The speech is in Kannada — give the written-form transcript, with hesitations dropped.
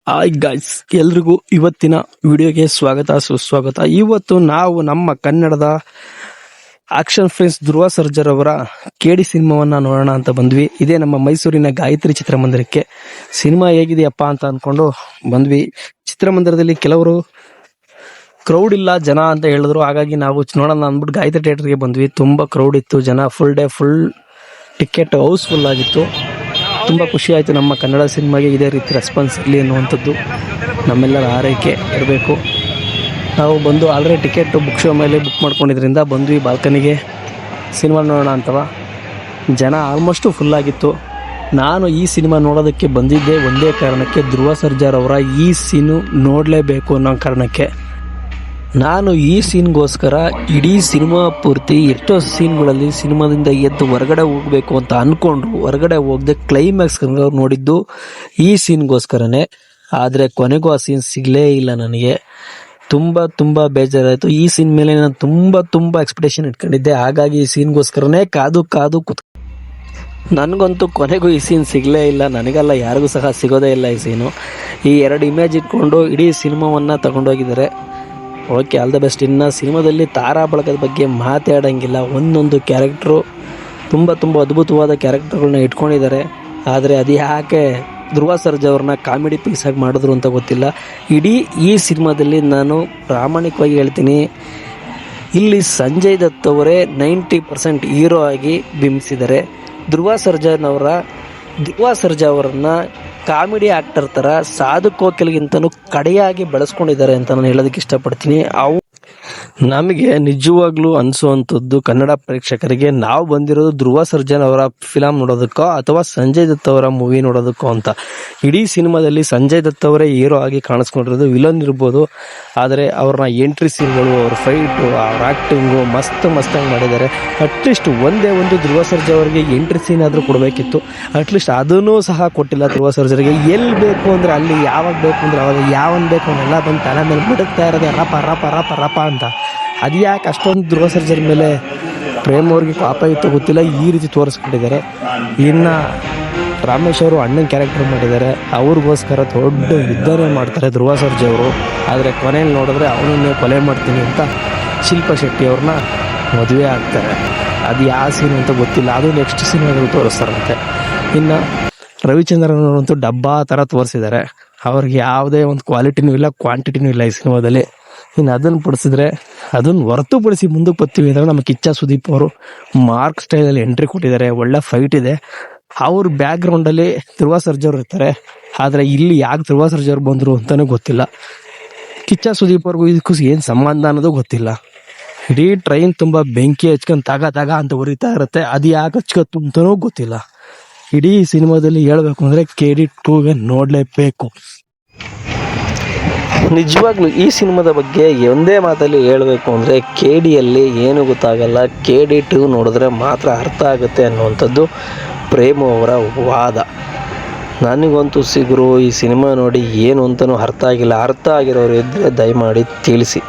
ಹಾಯ್ ಗಾಯ್ಸ್, ಎಲ್ರಿಗೂ ಇವತ್ತಿನ ವಿಡಿಯೋಗೆ ಸ್ವಾಗತ ಸುಸ್ವಾಗತ. ಇವತ್ತು ನಾವು ನಮ್ಮ ಕನ್ನಡದ ಆಕ್ಷನ್ ಫ್ರೆಂಡ್ಸ್ ಧ್ರುವ ಸರ್ಜರ್ ಅವರ ಕೇಡಿ ಸಿನಿಮಾವನ್ನ ನೋಡೋಣ ಅಂತ ಬಂದ್ವಿ. ಇದೇ ನಮ್ಮ ಮೈಸೂರಿನ ಗಾಯತ್ರಿ ಚಿತ್ರಮಂದಿರಕ್ಕೆ. ಸಿನಿಮಾ ಹೇಗಿದೆಯಪ್ಪ ಅಂತ ಅನ್ಕೊಂಡು ಬಂದ್ವಿ. ಚಿತ್ರಮಂದಿರದಲ್ಲಿ ಕೆಲವರು ಕ್ರೌಡ್ ಇಲ್ಲ ಜನ ಅಂತ ಹೇಳಿದ್ರು, ಹಾಗಾಗಿ ನಾವು ನೋಡೋಣ ಅಂದ್ಬಿಟ್ಟು ಗಾಯತ್ರಿ ಥಿಯೇಟರ್ಗೆ ಬಂದ್ವಿ. ತುಂಬಾ ಕ್ರೌಡ್ ಇತ್ತು, ಜನ ಫುಲ್ ಟಿಕೆಟ್ ಹೌಸ್ಫುಲ್ ಆಗಿತ್ತು. ತುಂಬ ಖುಷಿ ಆಯಿತು. ನಮ್ಮ ಕನ್ನಡ ಸಿನಿಮಾಗೆ ಇದೇ ರೀತಿ ರೆಸ್ಪಾನ್ಸ್ ಇರಲಿ ಅನ್ನುವಂಥದ್ದು ನಮ್ಮೆಲ್ಲರ ಆರೈಕೆ ಇರಬೇಕು. ನಾವು ಬಂದು ಆಲ್ರೆಡಿ ಟಿಕೆಟ್ ಬುಕ್ ಶೋ ಮೇಲೆ ಬುಕ್ ಮಾಡ್ಕೊಂಡಿದ್ರಿಂದ ಬಂದ್ವಿ ಬಾಲ್ಕನಿಗೆ ಸಿನಿಮಾ ನೋಡೋಣ ಅಂತವ. ಜನ ಆಲ್ಮೋಸ್ಟು ಫುಲ್ಲಾಗಿತ್ತು. ನಾನು ಈ ಸಿನಿಮಾ ನೋಡೋದಕ್ಕೆ ಬಂದಿದ್ದೆ ಒಂದೇ ಕಾರಣಕ್ಕೆ, ಧ್ರುವ ಸರ್ಜಾರ್ ಅವರ ಈ ಸೀನು ನೋಡಲೇಬೇಕು ಅನ್ನೋ ಕಾರಣಕ್ಕೆ. ನಾನು ಈ ಸೀನ್ಗೋಸ್ಕರ ಇಡೀ ಸಿನಿಮಾ ಪೂರ್ತಿ ಎಷ್ಟೋ ಸೀನ್ಗಳಲ್ಲಿ ಸಿನಿಮಾದಿಂದ ಎದ್ದು ಹೊರಗಡೆ ಹೋಗಬೇಕು ಅಂತ ಅಂದ್ಕೊಂಡ್ರು, ಹೊರಗಡೆ ಹೋಗದೆ ಕ್ಲೈಮ್ಯಾಕ್ಸ್ ನೋಡಿದ್ದು ಈ ಸೀನ್ಗೋಸ್ಕರನೇ. ಆದರೆ ಕೊನೆಗೂ ಆ ಸೀನ್ ಸಿಗಲೇ ಇಲ್ಲ ನನಗೆ. ತುಂಬ ಬೇಜಾರಾಯಿತು. ಈ ಸೀನ್ ಮೇಲೆ ನಾನು ತುಂಬ ಎಕ್ಸ್ಪೆಕ್ಟೇಷನ್ ಇಟ್ಕೊಂಡಿದ್ದೆ. ಹಾಗಾಗಿ ಈ ಸೀನ್ಗೋಸ್ಕರನೇ ಕಾದು ನನಗಂತೂ ಕೊನೆಗೂ ಈ ಸೀನ್ ಸಿಗಲೇ ಇಲ್ಲ. ನನಗಲ್ಲ, ಯಾರಿಗೂ ಸಹ ಸಿಗೋದೇ ಇಲ್ಲ ಈ ಸೀನು. ಈ ಎರಡು ಇಮೇಜ್ ಇಟ್ಕೊಂಡು ಇಡೀ ಸಿನಿಮಾವನ್ನು ತಗೊಂಡೋಗಿದ್ದಾರೆ. Okay, all the best. ಇನ್ನು ಸಿನಿಮಾದಲ್ಲಿ ತಾರಾ ಬಳಗದ ಬಗ್ಗೆ ಮಾತಾಡೋಂಗಿಲ್ಲ. ಒಂದೊಂದು ಕ್ಯಾರೆಕ್ಟ್ರು ತುಂಬ ಅದ್ಭುತವಾದ ಕ್ಯಾರೆಕ್ಟರ್ಗಳನ್ನ ಇಟ್ಕೊಂಡಿದ್ದಾರೆ. ಆದರೆ ಅದು ಯಾಕೆ ಧ್ರುವ ಸರ್ಜಾ ಅವ್ರನ್ನ ಕಾಮಿಡಿ ಪೀಸಾಗಿ ಮಾಡಿದ್ರು ಅಂತ ಗೊತ್ತಿಲ್ಲ. ಇಡೀ ಈ ಸಿನಿಮಾದಲ್ಲಿ ನಾನು ಪ್ರಾಮಾಣಿಕವಾಗಿ ಹೇಳ್ತೀನಿ, ಇಲ್ಲಿ ಸಂಜಯ್ ದತ್ ಅವರೇ 90% ಹೀರೋ ಆಗಿ ಬಿಂಬಿಸಿದ್ದಾರೆ. ಧ್ರುವ ಸರ್ಜಾ ಅವರನ್ನು ಕಾಮಿಡಿ ಆ್ಯಕ್ಟರ್ ಥರ ಸಾಧು ಕೋಕಿಲ್ಗಿಂತನೂ ಕಡೆಯಾಗಿ ಬೆಳೆಸ್ಕೊಂಡಿದ್ದಾರೆ ಅಂತ ನಾನು ಹೇಳೋದಕ್ಕೆ ಇಷ್ಟಪಡ್ತೀನಿ. ನಮಗೆ ನಿಜವಾಗ್ಲೂ ಅನಿಸುವಂಥದ್ದು, ಕನ್ನಡ ಪ್ರೇಕ್ಷಕರಿಗೆ, ನಾವು ಬಂದಿರೋದು ಧ್ರುವ ಸರ್ಜನ್ ಅವರ ಫಿಲಮ್ ನೋಡೋದಕ್ಕೋ ಅಥವಾ ಸಂಜಯ್ ದತ್ ಅವರ ಮೂವಿ ನೋಡೋದಕ್ಕೋ ಅಂತ. ಇಡೀ ಸಿನಿಮಾದಲ್ಲಿ ಸಂಜಯ್ ದತ್ ಅವರೇ ಹೀರೋ ಆಗಿ ಕಾಣಿಸ್ಕೊಂಡಿರೋದು. ವಿಲನ್ ಇರ್ಬೋದು, ಆದರೆ ಅವ್ರನ್ನ ಎಂಟ್ರಿ ಸೀನ್ಗಳು, ಅವ್ರ ಫೈಟು, ಅವ್ರ ಆ್ಯಕ್ಟಿಂಗು ಮಸ್ತಾಗಿ ಮಾಡಿದ್ದಾರೆ. ಅಟ್ಲೀಸ್ಟ್ ಒಂದೇ ಒಂದು ಧ್ರುವ ಸರ್ಜಾ ಅವರಿಗೆ ಎಂಟ್ರಿ ಸೀನ್ ಆದರೂ ಕೊಡಬೇಕಿತ್ತು. ಅಟ್ಲೀಸ್ಟ್ ಅದನ್ನೂ ಸಹ ಕೊಟ್ಟಿಲ್ಲ ಧ್ರುವ ಸರ್ಜರಿಗೆ. ಎಲ್ಲಿ ಬೇಕು ಅಂದರೆ ಅಲ್ಲಿ, ಯಾವಾಗ ಬೇಕು ಅಂದರೆ ಅವಾಗ, ಯಾವನ್ ಬೇಕು ಅವನ್ನೆಲ್ಲ ಬಂದು ತಲೆ ಮೇಲೆ ಬಿಡುತ್ತಾ ಇರೋದೆ ರಪ ಅಂತ. ಅದು ಯಾಕೆ ಅಷ್ಟೊಂದು ಧ್ರುವ ಸರ್ಜರ್ ಮೇಲೆ ಪ್ರೇಮ್ ಅವ್ರಿಗೆ ಪಾಪ ಇತ್ತು ಗೊತ್ತಿಲ್ಲ, ಈ ರೀತಿ ತೋರಿಸ್ಕೊಂಡಿದ್ದಾರೆ. ಇನ್ನು ರಾಮೇಶ್ ಅವರು ಅಣ್ಣನ ಕ್ಯಾರೆಕ್ಟರ್ ಮಾಡಿದ್ದಾರೆ. ಅವ್ರಿಗೋಸ್ಕರ ದೊಡ್ಡ ಯುದ್ಧನೇ ಮಾಡ್ತಾರೆ ಧ್ರುವ ಸರ್ಜಾ ಅವರು. ಆದರೆ ಕೊನೆಯಲ್ಲಿ ನೋಡಿದ್ರೆ ಅವನನ್ನೇ ಕೊಲೆ ಮಾಡ್ತೀನಿ ಅಂತ ಶಿಲ್ಪಾ ಶೆಟ್ಟಿ ಅವ್ರನ್ನ ಮದುವೆ ಆಗ್ತಾರೆ. ಅದು ಯಾವ ಸೀನ್ ಅಂತ ಗೊತ್ತಿಲ್ಲ, ಅದು ನೆಕ್ಸ್ಟ್ ಸಿನಿಮಾಗಳು ತೋರಿಸ್ತಾರಂತೆ. ಇನ್ನು ರವಿಚಂದ್ರನ್ ಅವರಂತೂ ಡಬ್ಬಾ ಥರ ತೋರಿಸಿದ್ದಾರೆ. ಅವ್ರಿಗೆ ಯಾವುದೇ ಒಂದು ಕ್ವಾಲಿಟಿನೂ ಇಲ್ಲ, ಕ್ವಾಂಟಿಟಿನೂ ಇಲ್ಲ ಈ ಸಿನಿಮಾದಲ್ಲಿ. ಇನ್ನು ಅದನ್ನು ಅದನ್ನು ಹೊರತುಪಡಿಸಿ ಮುಂದಕ್ಕೆ ಬರ್ತೀವಿ ಅಂದರೆ ನಮ್ಮ ಕಿಚ್ಚ ಸುದೀಪ್ ಅವರು ಮಾರ್ಕ್ ಸ್ಟೈಲಲ್ಲಿ ಎಂಟ್ರಿ ಕೊಟ್ಟಿದ್ದಾರೆ. ಒಳ್ಳೆ ಫೈಟ್ ಇದೆ. ಅವ್ರ ಬ್ಯಾಕ್ಗ್ರೌಂಡಲ್ಲಿ ಧ್ರುವ ಸರ್ಜಾ ಅವರು ಇರ್ತಾರೆ. ಆದರೆ ಇಲ್ಲಿ ಯಾಕೆ ಧ್ರುವ ಸರ್ಜಾ ಅವರು ಬಂದರು ಅಂತಲೂ ಗೊತ್ತಿಲ್ಲ. ಕಿಚ್ಚ ಸುದೀಪ್ ಅವ್ರಿಗೂ ಇದಕ್ಕೂ ಏನು ಸಂಬಂಧ ಅನ್ನೋದು ಗೊತ್ತಿಲ್ಲ. ಇಡೀ ಟ್ರೈನ್ ತುಂಬ ಬೆಂಕಿ ಹಚ್ಕೊಂಡು ತಾಗ ಅಂತ ಉರಿತಾ ಇರುತ್ತೆ. ಅದು ಯಾಕೆ ಹಚ್ಕೊತ್ತು ಅಂತಲೂ ಗೊತ್ತಿಲ್ಲ. ಇಡೀ ಸಿನಿಮಾದಲ್ಲಿ ಹೇಳಬೇಕು ಅಂದರೆ KD 2ಗೆ ನೋಡಲೇಬೇಕು. ನಿಜವಾಗ್ಲೂ ಈ ಸಿನಿಮಾದ ಬಗ್ಗೆ ಒಂದೇ ಮಾತಲ್ಲಿ ಹೇಳಬೇಕು ಅಂದರೆ, KDಯಲ್ಲಿ ಏನು ಗೊತ್ತಾಗಲ್ಲ, KD 2 ನೋಡಿದ್ರೆ ಮಾತ್ರ ಅರ್ಥ ಆಗುತ್ತೆ ಅನ್ನುವಂಥದ್ದು ಪ್ರೇಮು ಅವರ ವಾದ. ನನಗಂತೂ ಸಿಗರು ಈ ಸಿನಿಮಾ ನೋಡಿ ಏನು ಅಂತಲೂ ಅರ್ಥ ಆಗಿಲ್ಲ. ಅರ್ಥ ಆಗಿರೋರು ಇದ್ದರೆ ದಯಮಾಡಿ ತಿಳಿಸಿ.